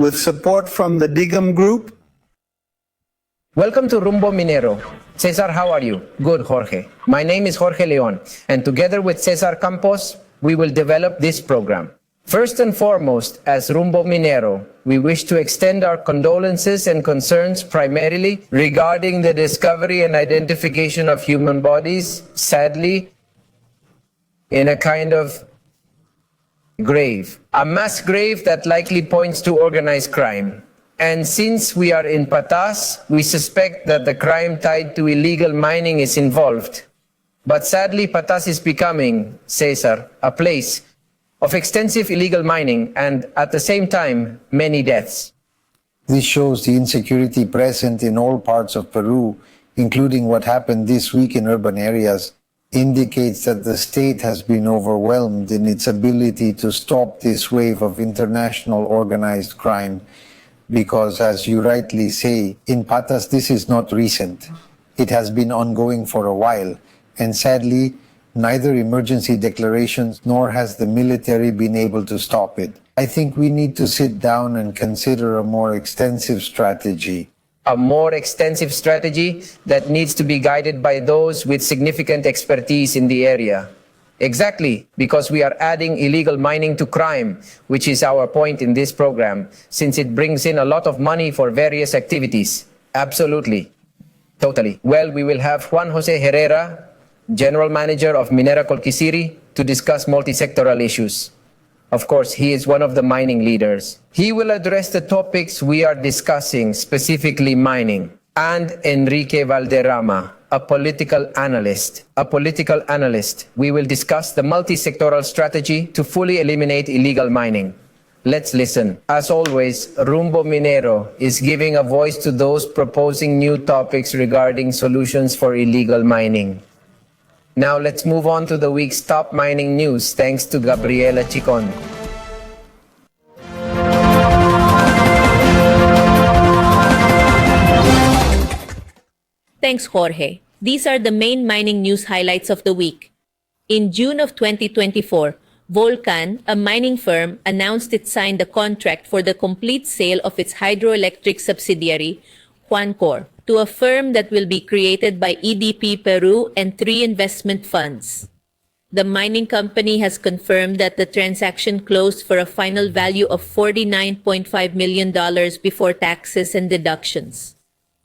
with support from the Digam Group. Welcome to Rumbo Minero. Cesar, how are you? Good, Jorge. My name is Jorge Leon, and together with Cesar Campos, we will develop this program. First and foremost, as Rumbo Minero, we wish to extend our condolences and concerns primarily regarding the discovery and identification of human bodies, sadly, in a kind of grave, a mass grave that likely points to organized crime. And since we are in Patas, we suspect that the crime tied to illegal mining is involved. But sadly, Patas is becoming, Cesar, a place of extensive illegal mining and, at the same time, many deaths. This shows the insecurity present in all parts of Peru, including what happened this week in urban areas, indicates that the state has been overwhelmed in its ability to stop this wave of international organized crime. Because, as you rightly say, in Patas this is not recent. It has been ongoing for a while, and sadly, neither emergency declarations nor has the military been able to stop it. I think we need to sit down and consider a more extensive strategy. A more extensive strategy that needs to be guided by those with significant expertise in the area. Exactly, because we are adding illegal mining to crime, which is our point in this program, since it brings in a lot of money for various activities. Absolutely. Totally. Well, we will have Juan José Herrera, General Manager of Minera Colquisiri, to discuss multisectoral issues. Of course, he is one of the mining leaders. He will address the topics we are discussing, specifically mining. And Enrique Valderrama, a political analyst. We will discuss the multisectoral strategy to fully eliminate illegal mining. Let's listen. As always, Rumbo Minero is giving a voice to those proposing new topics regarding solutions for illegal mining. Now let's move on to the week's top mining news, thanks to Gabriela Chicon. Thanks, Jorge. These are the main mining news highlights of the week. In June of 2024, Volcan, a mining firm, announced it signed a contract for the complete sale of its hydroelectric subsidiary, Juancor, to a firm that will be created by EDP Peru and 3 investment funds. The mining company has confirmed that the transaction closed for a final value of $49.5 million before taxes and deductions,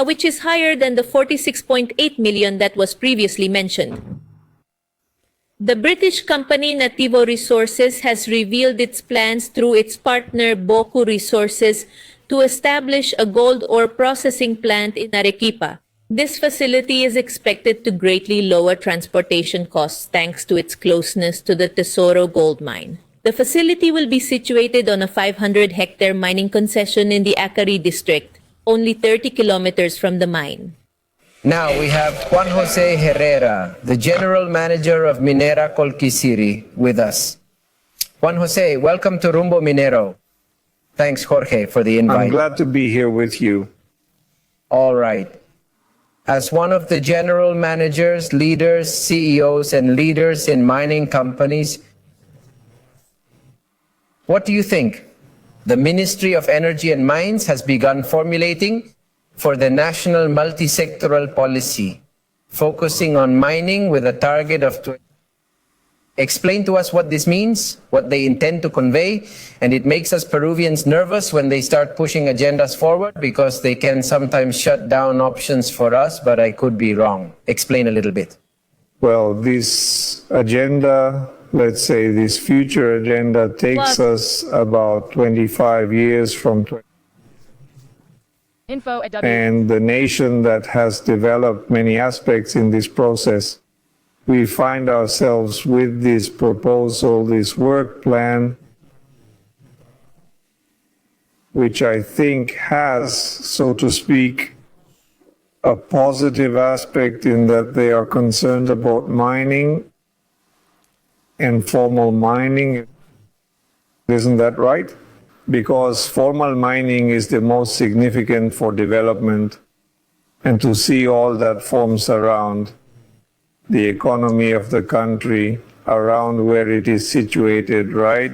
which is higher than the $46.8 million that was previously mentioned. The British company Nativo Resources has revealed its plans through its partner Boku Resources to establish a gold ore processing plant in Arequipa. This facility is expected to greatly lower transportation costs thanks to its closeness to the Tesoro gold mine. The facility will be situated on a 500-hectare mining concession in the Acari district, only 30 kilometers from the mine. Now we have Juan José Herrera, the General Manager of Minera Colquisiri, with us. Juan José, welcome to Rumbo Minero. Thanks, Jorge, for the invite. I'm glad to be here with you. All right. As one of the general managers, leaders, CEOs, and leaders in mining companies, what do you think the Ministry of Energy and Mines has begun formulating for the national multisectoral policy, focusing on mining with a target of Explain to us what this means, what they intend to convey, and it makes us Peruvians nervous when they start pushing agendas forward because they can sometimes shut down options for us, but I could be wrong. Explain a little bit. Well, this agenda, let's say this future agenda, takes us about 25 years from and the nation that has developed many aspects in this process. We find ourselves with this proposal, this work plan, which I think has, so to speak, a positive aspect in that they are concerned about mining and formal mining. Isn't that right? Because formal mining is the most significant for development, and to see all that forms around the economy of the country, around where it is situated, right?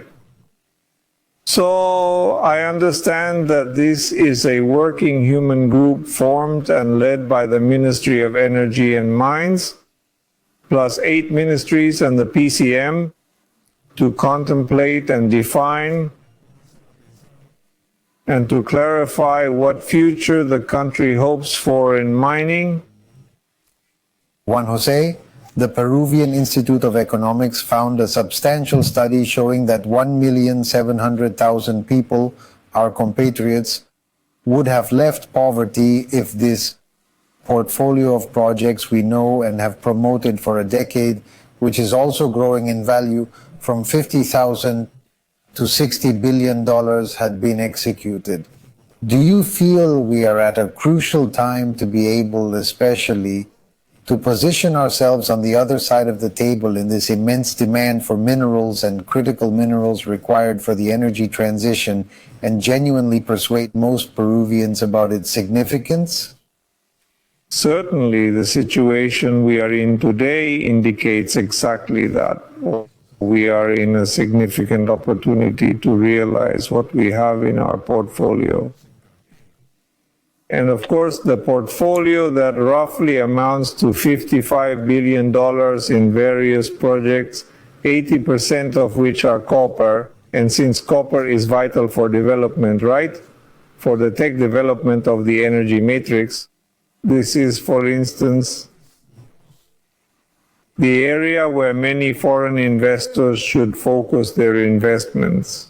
So I understand that this is a working human group formed and led by the Ministry of Energy and Mines, plus 8 ministries and the PCM, to contemplate and define and to clarify what future the country hopes for in mining. Juan Jose, the Peruvian Institute of Economics found a substantial study showing that 1,700,000 people, our compatriots, would have left poverty if this portfolio of projects we know and have promoted for a decade, which is also growing in value from $50,000 to $60 billion, had been executed. Do you feel we are at a crucial time to be able, especially, to position ourselves on the other side of the table in this immense demand for minerals and critical minerals required for the energy transition and genuinely persuade most Peruvians about its significance? Certainly, the situation we are in today indicates exactly that. We are in a significant opportunity to realize what we have in our portfolio. And of course, the portfolio that roughly amounts to $55 billion in various projects, 80% of which are copper, and since copper is vital for development, right? For the tech development of the energy matrix, this is, for instance, the area where many foreign investors should focus their investments.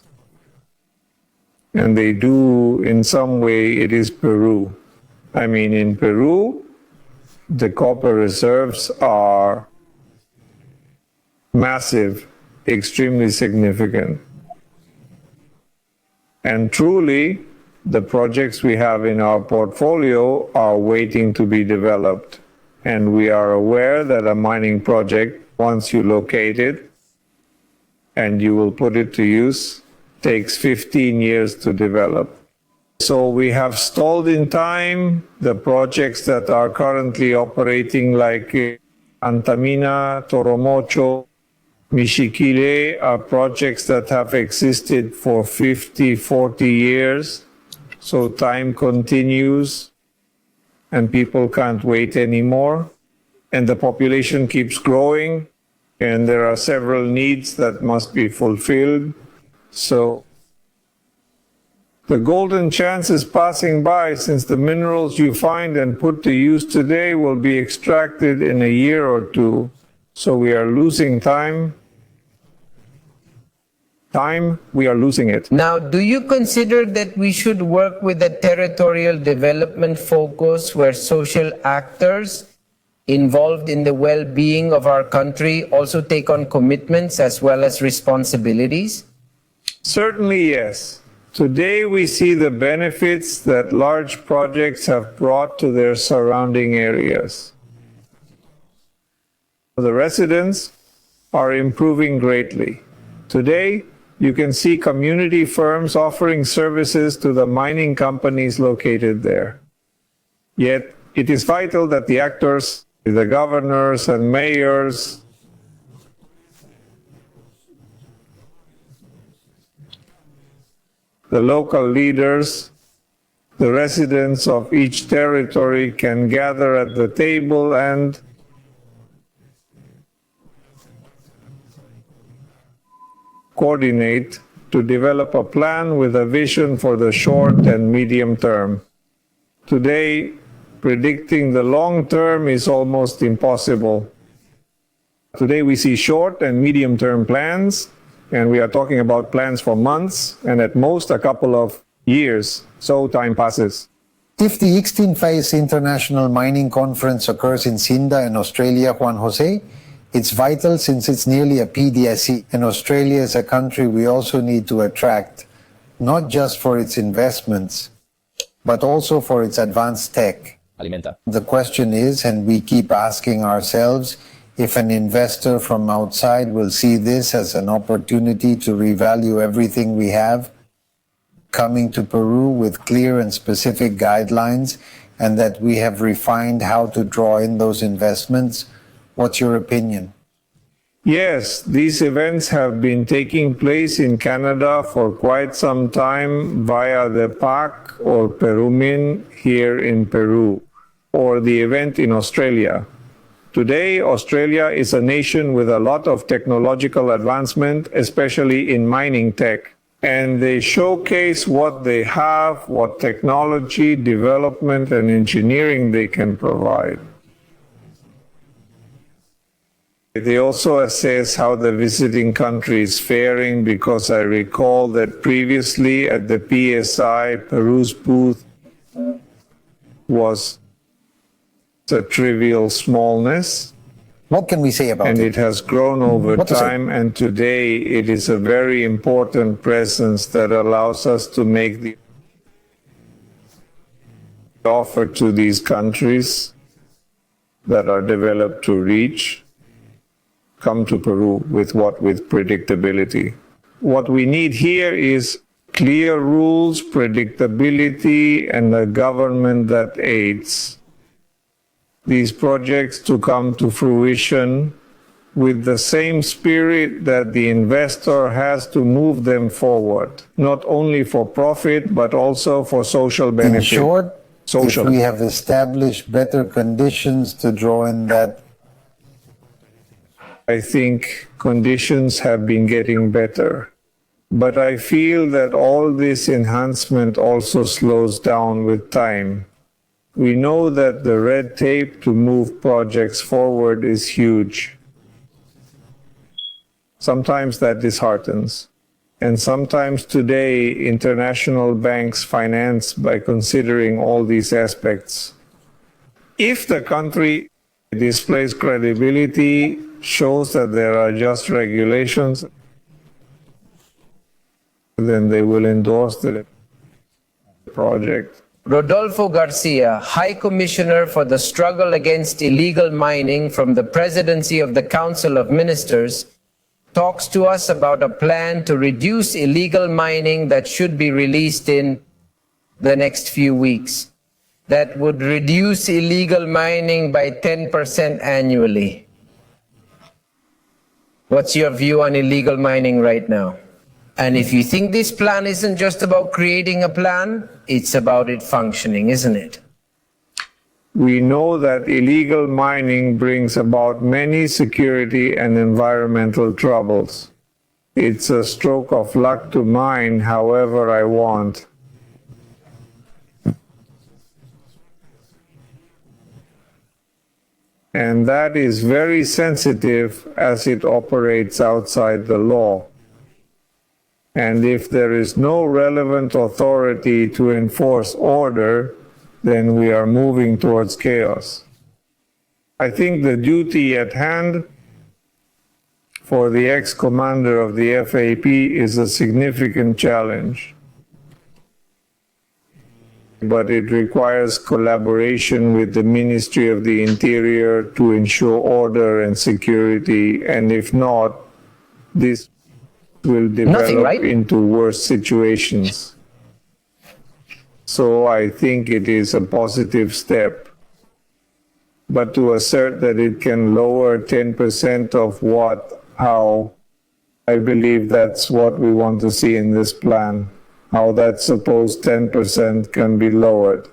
And they do, in some way, it is Peru. I mean, in Peru, the copper reserves are massive, extremely significant. And truly, the projects we have in our portfolio are waiting to be developed. And we are aware that a mining project, once you locate it and you will put it to use, takes 15 years to develop. So we have stalled in time the projects that are currently operating, like Antamina, Toromocho, Michiquile, are projects that have existed for 50, 40 years. So time continues and people can't wait anymore. And the population keeps growing and there are several needs that must be fulfilled. So the golden chance is passing by, since the minerals you find and put to use today will be extracted in a year or two. So we are losing time. We are losing it. Now, do you consider that we should work with a territorial development focus where social actors involved in the well-being of our country also take on commitments as well as responsibilities? Certainly, yes. Today we see the benefits that large projects have brought to their surrounding areas. The residents are improving greatly. Today, you can see community firms offering services to the mining companies located there. Yet, it is vital that the actors, the governors and mayors, the local leaders, the residents of each territory can gather at the table and coordinate to develop a plan with a vision for the short and medium term. Today, predicting the long term is almost impossible. Today we see short and medium term plans, and we are talking about plans for months and at most a couple of years, so time passes. If the 16th Phase International Mining Conference occurs in Sinda in Australia, Juan Jose, it's vital since it's nearly a PDSE, and Australia is a country we also need to attract, not just for its investments, but also for its advanced tech. Alimenta. The question is, and we keep asking ourselves, if an investor from outside will see this as an opportunity to revalue everything we have, coming to Peru with clear and specific guidelines, and that we have refined how to draw in those investments. What's your opinion? Yes, these events have been taking place in Canada for quite some time via the PAC or Perumin here in Peru, or the event in Australia. Today, Australia is a nation with a lot of technological advancement, especially in mining tech, and they showcase what they have, what technology, development, and engineering they can provide. They also assess how the visiting country is faring, because I recall that previously at the PSI, Peru's booth was a trivial smallness. What can we say about And it? it has grown over What to say? time, and today it is a very important presence that allows us to make the offer to these countries that are developed to reach. Come to Peru with predictability. What we need here is clear rules, predictability, and a government that aids these projects to come to fruition with the same spirit that the investor has to move them forward, not only for profit, but also for social benefit. In short, Social. if we have established better conditions to draw in that, I think conditions have been getting better. But I feel that all this enhancement also slows down with time. We know that the red tape to move projects forward is huge. Sometimes that disheartens. And sometimes today, international banks finance by considering all these aspects. If the country displays credibility, shows that there are just regulations, then they will endorse the project. Rodolfo Garcia, High Commissioner for the Struggle Against Illegal Mining from the Presidency of the Council of Ministers, talks to us about a plan to reduce illegal mining that should be released in the next few weeks. That would reduce illegal mining by 10% annually. What's your view on illegal mining right now? And if you think this plan isn't just about creating a plan, it's about it functioning, isn't it? We know that illegal mining brings about many security and environmental troubles. It's a stroke of luck to mine however I want. And that is very sensitive as it operates outside the law. And if there is no relevant authority to enforce order, then we are moving towards chaos. I think the duty at hand for the ex-commander of the FAP is a significant challenge. But it requires collaboration with the Ministry of the Interior to ensure order and security, and if not, this will develop into worse situations. So I think it is a positive step. But to assert that it can lower 10% of how, I believe that's what we want to see in this plan. How that supposed 10% can be lowered.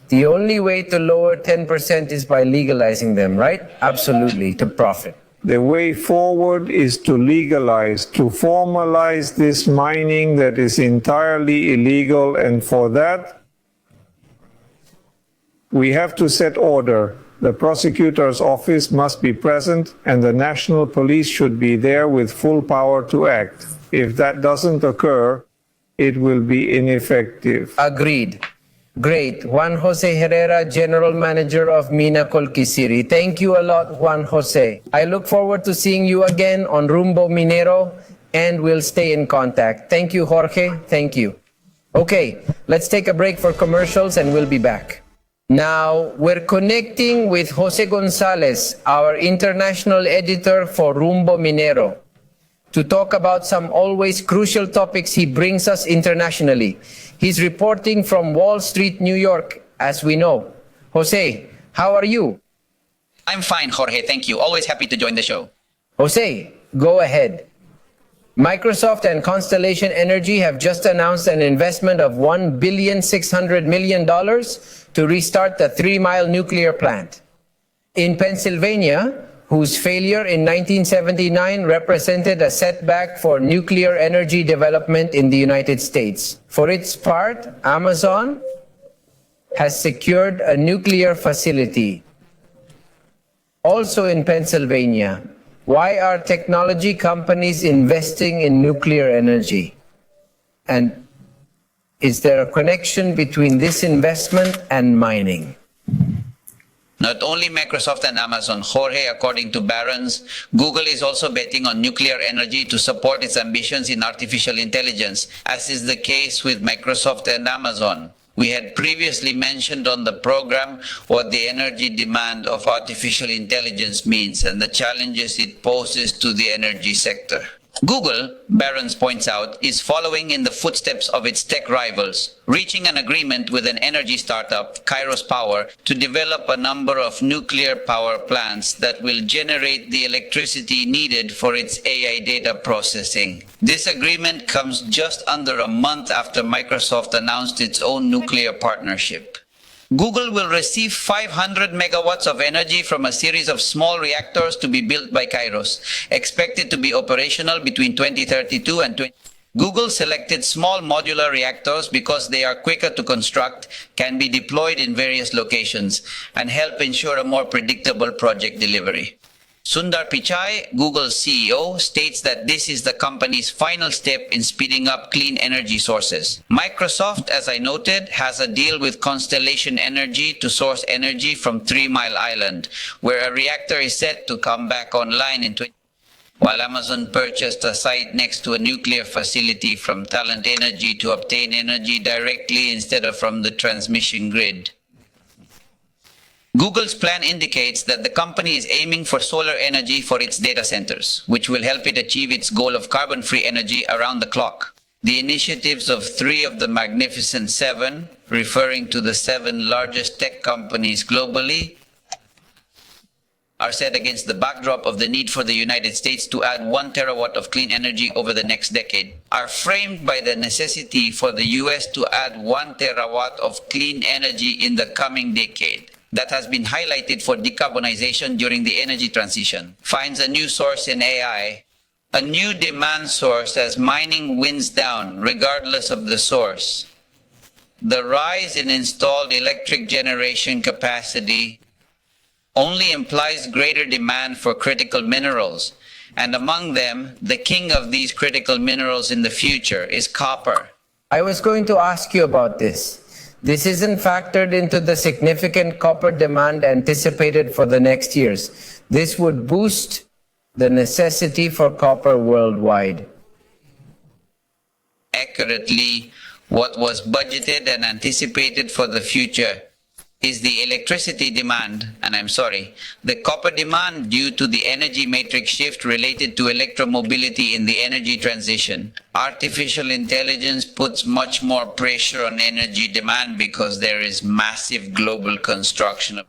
The only way to lower 10% is by legalizing them, right? Absolutely, to profit. The way forward is to legalize, to formalize this mining that is entirely illegal, and for that, we have to set order. The prosecutor's office must be present, and the national police should be there with full power to act. If that doesn't occur, it will be ineffective. Agreed. Great. Juan José Herrera, General Manager of Minera Colquisiri. Thank you a lot, Juan José. I look forward to seeing you again on Rumbo Minero, and we'll stay in contact. Thank you, Jorge. Thank you. Okay, let's take a break for commercials, and we'll be back. Now, we're connecting with José Gonzáles, our international editor for Rumbo Minero, to talk about some always crucial topics he brings us internationally. He's reporting from Wall Street, New York, as we know. Jose, how are you? I'm fine, Jorge. Thank you. Always happy to join the show. Jose, go ahead. Microsoft and Constellation Energy have just announced an investment of $1,600,000,000 to restart the 3 Mile nuclear plant. In Pennsylvania, whose failure in 1979 represented a setback for nuclear energy development in the United States. For its part, Amazon has secured a nuclear facility. Also in Pennsylvania, why are technology companies investing in nuclear energy? And is there a connection between this investment and mining? Not only Microsoft and Amazon, Jorge, according to Barron's, Google is also betting on nuclear energy to support its ambitions in artificial intelligence, as is the case with Microsoft and Amazon. We had previously mentioned on the program what the energy demand of artificial intelligence means and the challenges it poses to the energy sector. Google, Barron's points out, is following in the footsteps of its tech rivals, reaching an agreement with an energy startup, Kairos Power, to develop a number of nuclear power plants that will generate the electricity needed for its AI data processing. This agreement comes just under a month after Microsoft announced its own nuclear partnership. Google will receive 500 megawatts of energy from a series of small reactors to be built by Kairos, expected to be operational between 2032 and 20. Google selected small modular reactors because they are quicker to construct, can be deployed in various locations, and help ensure a more predictable project delivery. Sundar Pichai, Google's CEO, states that this is the company's final step in speeding up clean energy sources. Microsoft, as I noted, has a deal with Constellation Energy to source energy from 3 Mile Island, where a reactor is set to come back online in 20. While Amazon purchased a site next to a nuclear facility from Talent Energy to obtain energy directly instead of from the transmission grid. Google's plan indicates that the company is aiming for solar energy for its data centers, which will help it achieve its goal of carbon-free energy around the clock. The initiatives of 3 of the Magnificent 7, referring to the 7 largest tech companies globally, are set against the backdrop of the need for the United States to add 1 terawatt of clean energy over the next decade, are framed by the necessity for the US to add 1 terawatt of clean energy in the coming decade. That has been highlighted for decarbonization during the energy transition, finds a new source in AI, a new demand source as mining winds down regardless of the source. The rise in installed electric generation capacity only implies greater demand for critical minerals, and among them, the king of these critical minerals in the future is copper. I was going to ask you about this. This isn't factored into the significant copper demand anticipated for the next years. This would boost the necessity for copper worldwide. Accurately, what was budgeted and anticipated for the future is the electricity demand, and the copper demand due to the energy matrix shift related to electromobility in the energy transition. Artificial intelligence puts much more pressure on energy demand because there is massive global construction of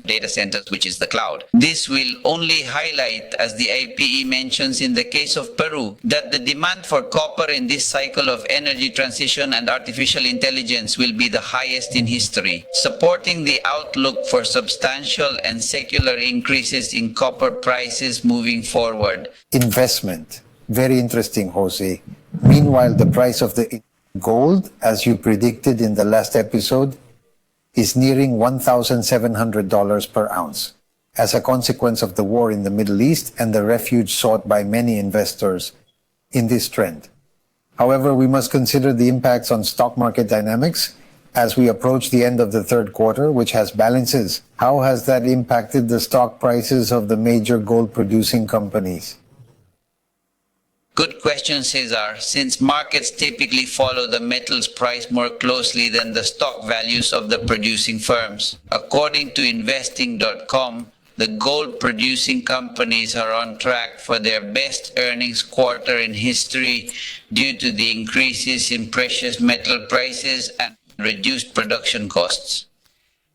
data centers, which is the cloud. This will only highlight, as the IPE mentions in the case of Peru, that the demand for copper in this cycle of energy transition and artificial intelligence will be the highest in history, supporting the outlook for substantial and secular increases in copper prices moving forward. Investment. Very interesting, Jose. Meanwhile, the price of the gold, as you predicted in the last episode, is nearing $1,700 per ounce as a consequence of the war in the Middle East and the refuge sought by many investors in this trend. However, we must consider the impacts on stock market dynamics as we approach the end of the third quarter, which has balances. How has that impacted the stock prices of the major gold-producing companies? Good question, Cesar. Since markets typically follow the metal's price more closely than the stock values of the producing firms. According to investing.com, the gold-producing companies are on track for their best earnings quarter in history due to the increases in precious metal prices and reduced production costs.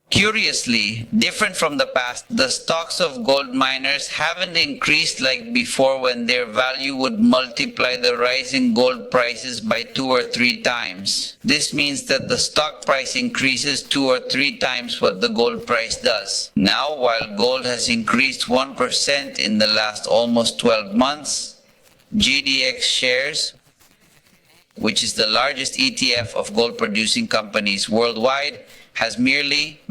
Curiously, different from the past, the stocks of gold miners haven't increased like before when their value would multiply the rise in gold prices by 2 or 3 times. This means that the stock price increases 2 or 3 times what the gold price does. Now, while gold has increased 1% in the last almost 12 months, GDX shares, which is the largest ETF of gold producing companies worldwide, has merely,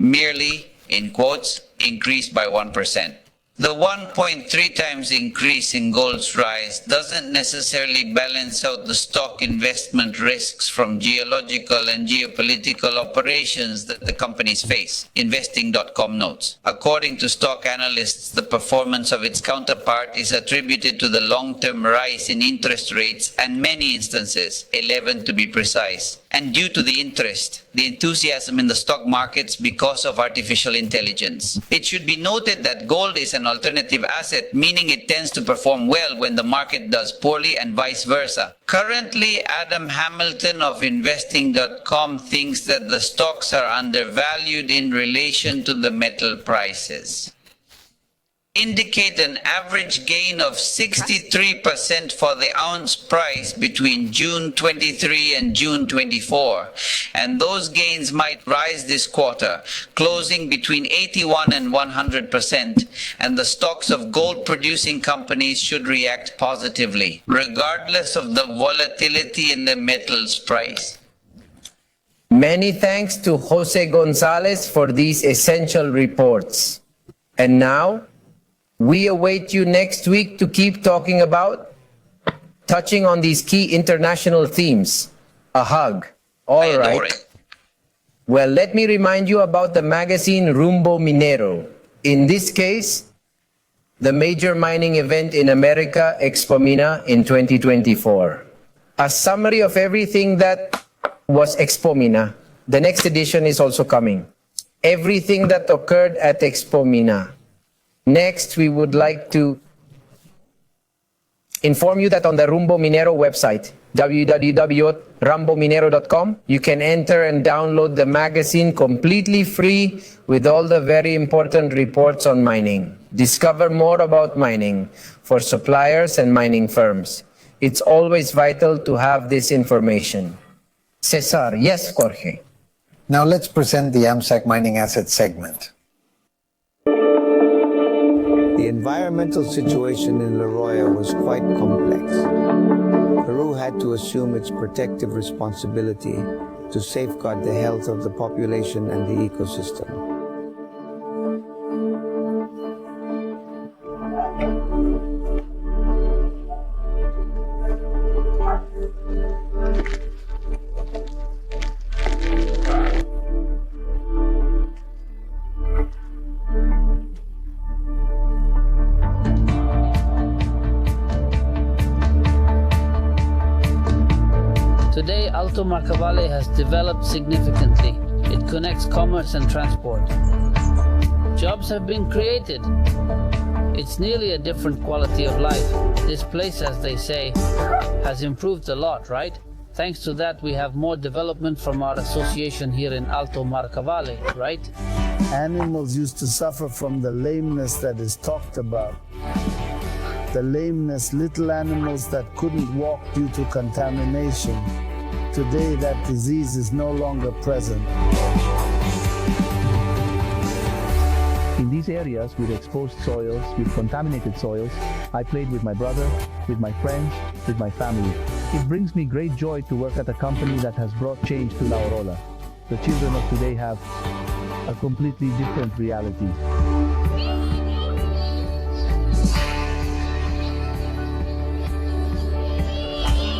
in quotes, increased by 1%. The 1.3 times increase in gold's rise doesn't necessarily balance out the stock investment risks from geological and geopolitical operations that the companies face, Investing.com notes. According to stock analysts, the performance of its counterpart is attributed to the long-term rise in interest rates and many instances, 11 to be precise, and due to the interest, the enthusiasm in the stock markets because of artificial intelligence. It should be noted that gold is an alternative asset, meaning it tends to perform well when the market does poorly and vice versa. Currently, Adam Hamilton of Investing.com thinks that the stocks are undervalued in relation to the metal prices. Indicate an average gain of 63% for the ounce price between June 23 and June 24, and those gains might rise this quarter, closing between 81 and 100%, and the stocks of gold-producing companies should react positively, regardless of the volatility in the metals price. Many thanks to José Gonzáles for these essential reports. And now, we await you next week to keep talking about, touching on these key international themes. A hug. All right. Well, let me remind you about the magazine Rumbo Minero. In this case, the major mining event in America, Expo Mina in 2024. A summary of everything that was Expo Mina. The next edition is also coming. Everything that occurred at Expo Mina. Next, we would like to inform you that on the Rumbo Minero website, www.rumbominero.com, you can enter and download the magazine completely free with all the very important reports on mining. Discover more about mining for suppliers and mining firms. It's always vital to have this information. Cesar, yes, Jorge. Now let's present the AMSAC Mining Assets segment. The environmental situation in La Roya was quite complex. Peru had to assume its protective responsibility to safeguard the health of the population and the ecosystem. Today, Alto Marcavale has developed significantly. It connects commerce and transport. Jobs have been created. It's nearly a different quality of life. This place, as they say, has improved a lot, right? Thanks to that, we have more development from our association here in Alto Marcavale, right? Animals used to suffer from the lameness that is talked about. The lameness, little animals that couldn't walk due to contamination. Today, that disease is no longer present. In these areas with exposed soils, with contaminated soils, I played with my brother, with my friends, with my family. It brings me great joy to work at a company that has brought change to La Orola. The children of today have a completely different reality.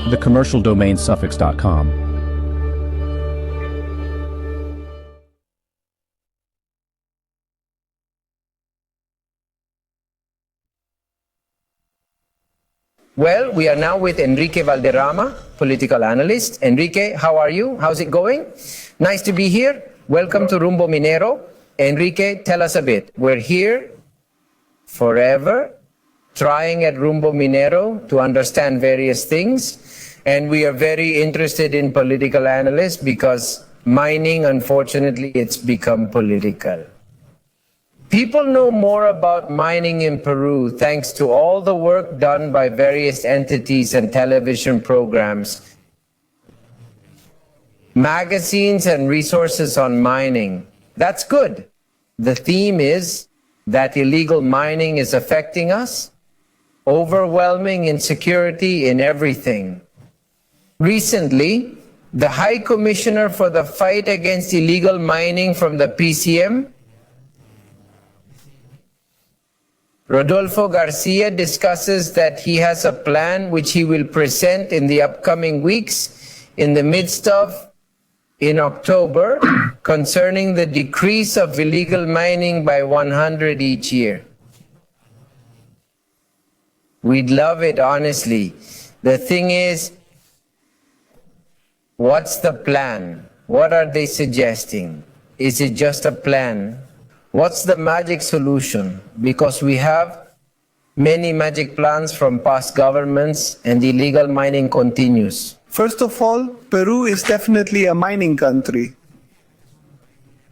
The commercial domain suffix.com. Well, we are now with Enrique Valderrama, political analyst. Enrique, how are you? How's it going? Nice to be here. Welcome to Rumbo Minero. Enrique, tell us a bit. We're here forever, trying at Rumbo Minero to understand various things. And we are very interested in political analysts because mining, unfortunately, it's become political. People know more about mining in Peru thanks to all the work done by various entities and television programs, magazines and resources on mining. That's good. The theme is that illegal mining is affecting us, overwhelming insecurity in everything. Recently, the High Commissioner for the Fight Against Illegal Mining from the PCM, Rodolfo Garcia, discusses that he has a plan which he will present in the upcoming weeks in the midst of, in October, concerning the decrease of illegal mining by 100 each year. We'd love it, honestly. The thing is, what's the plan? What are they suggesting? Is it just a plan? What's the magic solution? Because we have many magic plans from past governments and illegal mining continues. First of all, Peru is definitely a mining country.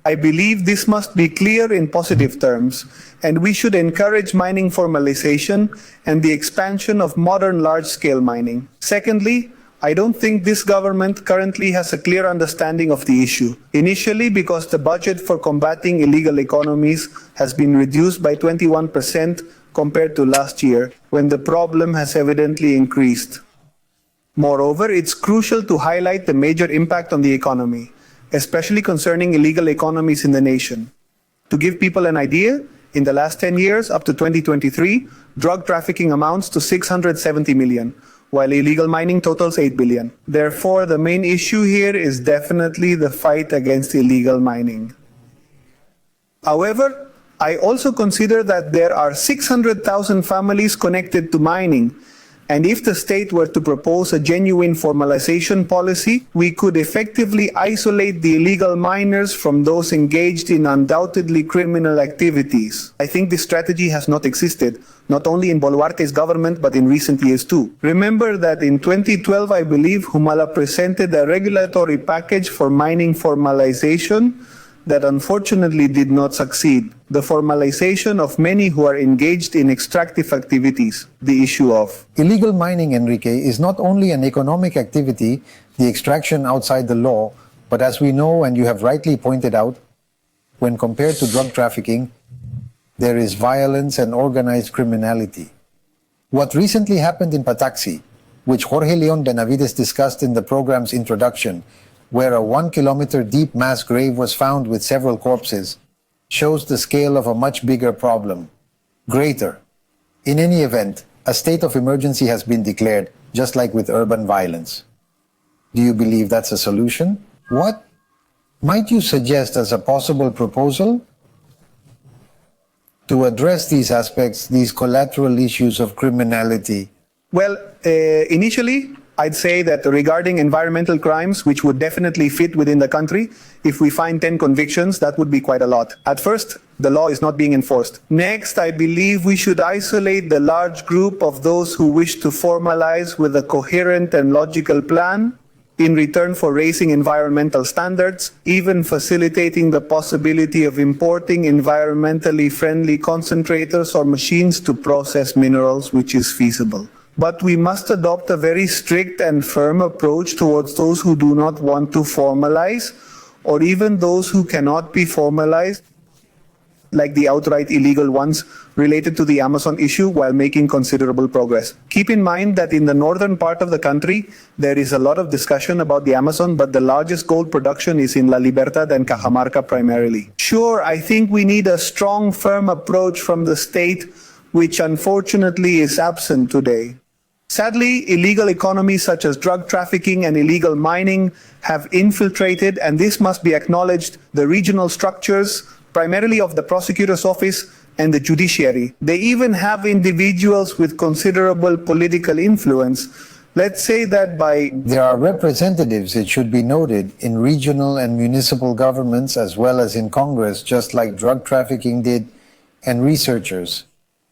I believe this must be clear in positive terms, and we should encourage mining formalization and the expansion of modern large-scale mining. Secondly, I don't think this government currently has a clear understanding of the issue. Initially, because the budget for combating illegal economies has been reduced by 21% compared to last year, when the problem has evidently increased. Moreover, it's crucial to highlight the major impact on the economy, especially concerning illegal economies in the nation. To give people an idea, in the last 10 years, up to 2023, drug trafficking amounts to 670 million, while illegal mining totals 8 billion. Therefore, the main issue here is definitely the fight against illegal mining. However, I also consider that there are 600,000 families connected to mining, and if the state were to propose a genuine formalization policy, we could effectively isolate the illegal miners from those engaged in undoubtedly criminal activities. I think this strategy has not existed, not only in Boluarte's government, but in recent years too. Remember that in 2012, I believe, Humala presented a regulatory package for mining formalization that unfortunately did not succeed. The formalization of many who are engaged in extractive activities, the issue of. Illegal mining, Enrique, is not only an economic activity, the extraction outside the law, but as we know and you have rightly pointed out, when compared to drug trafficking, there is violence and organized criminality. What recently happened in Pataxi, which Jorge Leon Benavides discussed in the program's introduction, where a 1-kilometer deep mass grave was found with several corpses, shows the scale of a much bigger problem. Greater. In any event, a state of emergency has been declared, just like with urban violence. Do you believe that's a solution? What might you suggest as a possible proposal to address these aspects, these collateral issues of criminality? Well, initially, I'd say that regarding environmental crimes, which would definitely fit within the country, if we find 10 convictions, that would be quite a lot. At first, the law is not being enforced. Next, I believe we should isolate the large group of those who wish to formalize with a coherent and logical plan in return for raising environmental standards, even facilitating the possibility of importing environmentally friendly concentrators or machines to process minerals, which is feasible. But we must adopt a very strict and firm approach towards those who do not want to formalize, or even those who cannot be formalized, like the outright illegal ones related to the Amazon issue, while making considerable progress. Keep in mind that in the northern part of the country, there is a lot of discussion about the Amazon, but the largest gold production is in La Libertad and Cajamarca primarily. Sure, I think we need a strong, firm approach from the state, which unfortunately is absent today. Sadly, illegal economies such as drug trafficking and illegal mining have infiltrated, and this must be acknowledged, the regional structures, primarily of the prosecutor's office and the judiciary. They even have individuals with considerable political influence. Let's say that by... There are representatives, it should be noted, in regional and municipal governments as well as in Congress, just like drug trafficking did, and researchers.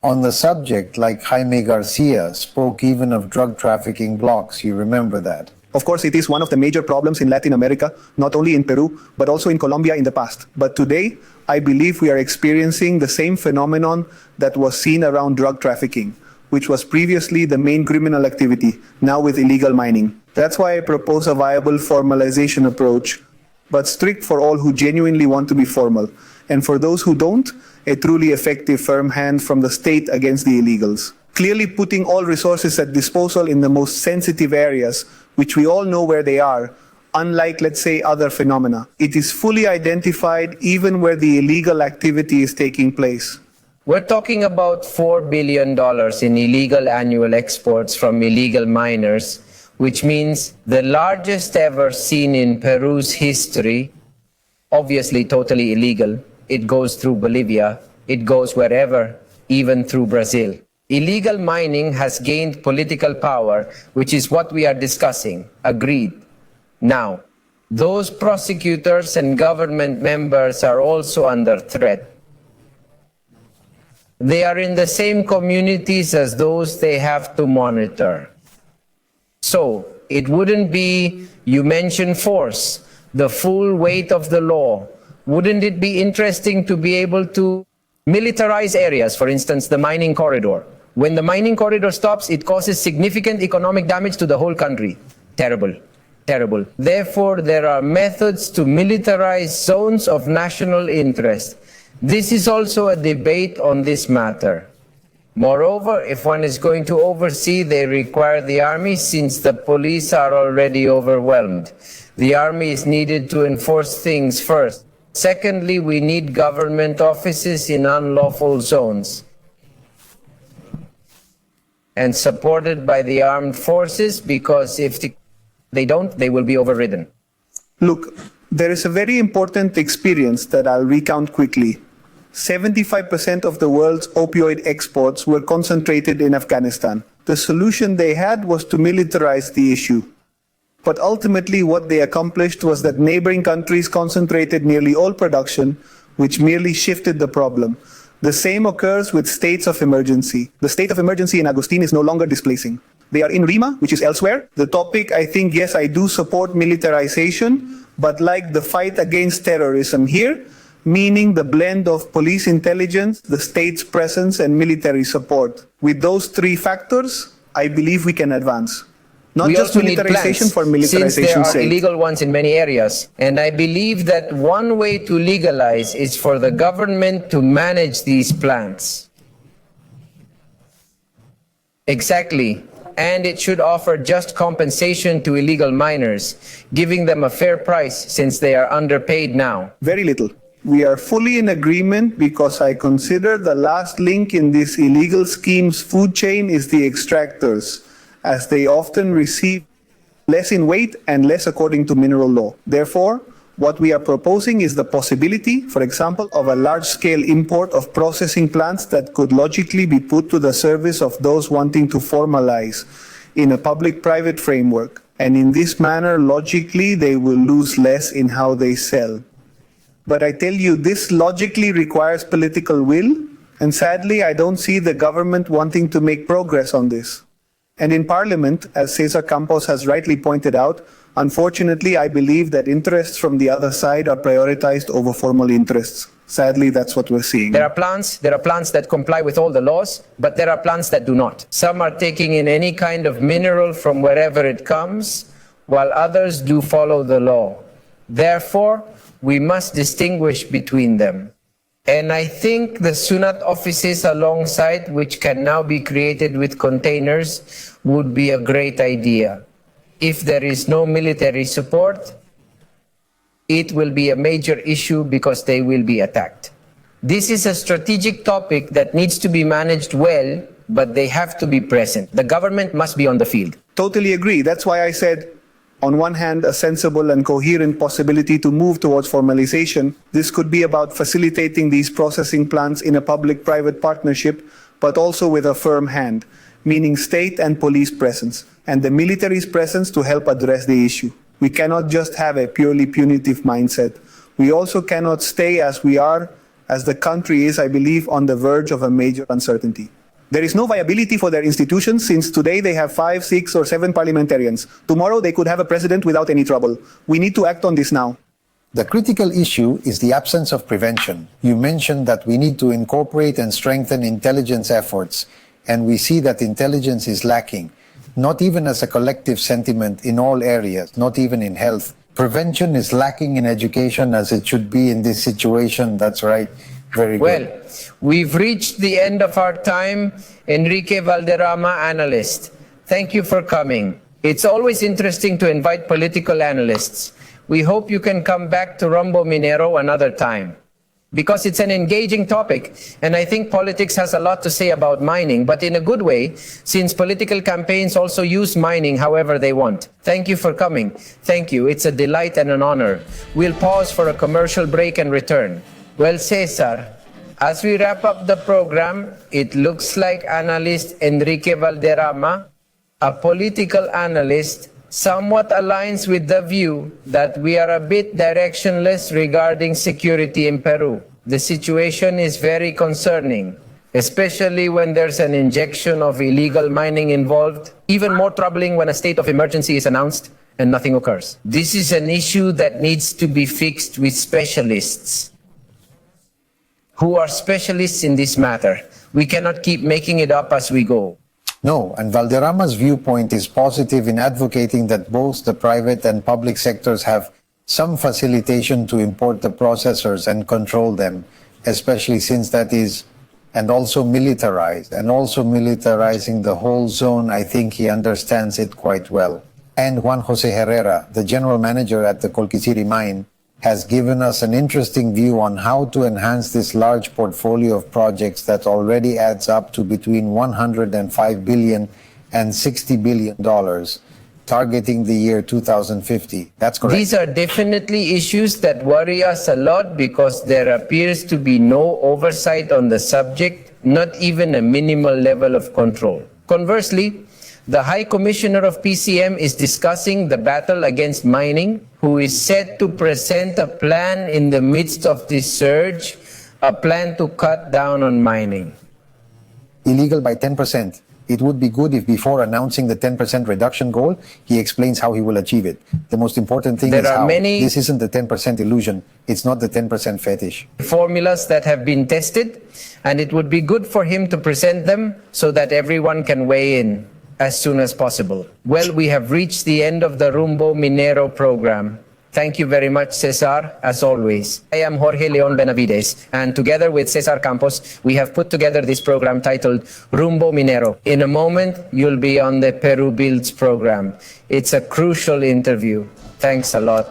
On the subject, like Jaime Garcia, spoke even of drug trafficking blocks, you remember that. Of course, it is one of the major problems in Latin America, not only in Peru, but also in Colombia in the past. But today, I believe we are experiencing the same phenomenon that was seen around drug trafficking, which was previously the main criminal activity, now with illegal mining. That's why I propose a viable formalization approach, but strict for all who genuinely want to be formal, and for those who don't, a truly effective firm hand from the state against the illegals. Clearly putting all resources at disposal in the most sensitive areas, which we all know where they are, unlike, let's say, other phenomena. It is fully identified even where the illegal activity is taking place. We're talking about $4 billion in illegal annual exports from illegal miners, which means the largest ever seen in Peru's history, obviously totally illegal. It goes through Bolivia, it goes wherever, even through Brazil. Illegal mining has gained political power, which is what we are discussing. Agreed. Now, those prosecutors and government members are also under threat. They are in the same communities as those they have to monitor. So, it wouldn't be, you mentioned force, the full weight of the law. Wouldn't it be interesting to be able to militarize areas, for instance, the mining corridor? When the mining corridor stops, it causes significant economic damage to the whole country. Terrible, terrible. Therefore, there are methods to militarize zones of national interest. This is also a debate on this matter. Moreover, if one is going to oversee, they require the army, since the police are already overwhelmed. The army is needed to enforce things first. Secondly, we need government offices in unlawful zones, and supported by the armed forces, because if they don't, they will be overridden. Look, there is a very important experience that I'll recount quickly. 75% of the world's opioid exports were concentrated in Afghanistan. The solution they had was to militarize the issue. But ultimately what they accomplished was that neighboring countries concentrated nearly all production, which merely shifted the problem. The same occurs with states of emergency. The state of emergency in Agustin is no longer displacing. They are in Rima, which is elsewhere. The topic, I think, yes, I do support militarization, but like the fight against terrorism here, meaning the blend of police intelligence, the state's presence, and military support. With those three factors, I believe we can advance. Not we just also need militarization plans, for militarization's since there are sake. illegal ones in many areas. And I believe that one way to legalize is for the government to manage these plants. Exactly. And it should offer just compensation to illegal miners, giving them a fair price since they are underpaid now. Very little. We are fully in agreement because I consider the last link in this illegal scheme's food chain is the extractors, as they often receive less in weight and less according to mineral law. Therefore, what we are proposing is the possibility, for example, of a large-scale import of processing plants that could logically be put to the service of those wanting to formalize in a public-private framework. And in this manner, logically, they will lose less in how they sell. But I tell you, this logically requires political will, and sadly, I don't see the government wanting to make progress on this. And in Parliament, as Cesar Campos has rightly pointed out, unfortunately, I believe that interests from the other side are prioritized over formal interests. Sadly, that's what we're seeing. There are plants that comply with all the laws, but there are plants that do not. Some are taking in any kind of mineral from wherever it comes, while others do follow the law. Therefore, we must distinguish between them. And I think the SUNAT offices alongside, which can now be created with containers, would be a great idea. If there is no military support, it will be a major issue because they will be attacked. This is a strategic topic that needs to be managed well, but they have to be present. The government must be on the field. Totally agree. That's why I said, on one hand, a sensible and coherent possibility to move towards formalization. This could be about facilitating these processing plants in a public-private partnership, but also with a firm hand, meaning state and police presence, and the military's presence to help address the issue. We cannot just have a purely punitive mindset. We also cannot stay as we are, as the country is, I believe, on the verge of a major uncertainty. There is no viability for their institutions since today they have 5, 6, or 7 parliamentarians. Tomorrow they could have a president without any trouble. We need to act on this now. The critical issue is the absence of prevention. You mentioned that we need to incorporate and strengthen intelligence efforts, and we see that intelligence is lacking, not even as a collective sentiment in all areas, not even in health. Prevention is lacking in education as it should be in this situation. That's right. Very good. Well, we've reached the end of our time. Enrique Valderrama, analyst. Thank you for coming. It's always interesting to invite political analysts. We hope you can come back to Rumbo Minero another time, because it's an engaging topic, and I think politics has a lot to say about mining, but in a good way, since political campaigns also use mining however they want. Thank you for coming. Thank you. It's a delight and an honor. We'll pause for a commercial break and return. Well, Cesar, as we wrap up the program, it looks like analyst Enrique Valderrama, a political analyst, somewhat aligns with the view that we are a bit directionless regarding security in Peru. The situation is very concerning, especially when there's an injection of illegal mining involved. Even more troubling when a state of emergency is announced and nothing occurs. This is an issue that needs to be fixed with specialists who are specialists in this matter. We cannot keep making it up as we go. No, and Valderrama's viewpoint is positive in advocating that both the private and public sectors have some facilitation to import the processors and control them, especially since that is, and also militarized, and also militarizing the whole zone. I think he understands it quite well. And Juan José Herrera, the general manager at the Colquisiri mine, has given us an interesting view on how to enhance this large portfolio of projects that already adds up to between $105 billion and $60 billion, targeting the year 2050. That's correct. These are definitely issues that worry us a lot because there appears to be no oversight on the subject, not even a minimal level of control. Conversely, the High Commissioner of PCM is discussing the battle against mining, who is set to present a plan in the midst of this surge, a plan to cut down on mining. Illegal by 10%. It would be good if before announcing the 10% reduction goal, he explains how he will achieve it. The most important thing is how. This isn't the 10% illusion. It's not the 10% fetish. Formulas that have been tested, and it would be good for him to present them so that everyone can weigh in as soon as possible. Well, we have reached the end of the Rumbo Minero program. Thank you very much, Cesar, as always. I am Jorge Leon Benavides, and together with Cesar Campos, we have put together this program titled Rumbo Minero. In a moment, you'll be on the Peru Builds program. It's a crucial interview. Thanks a lot.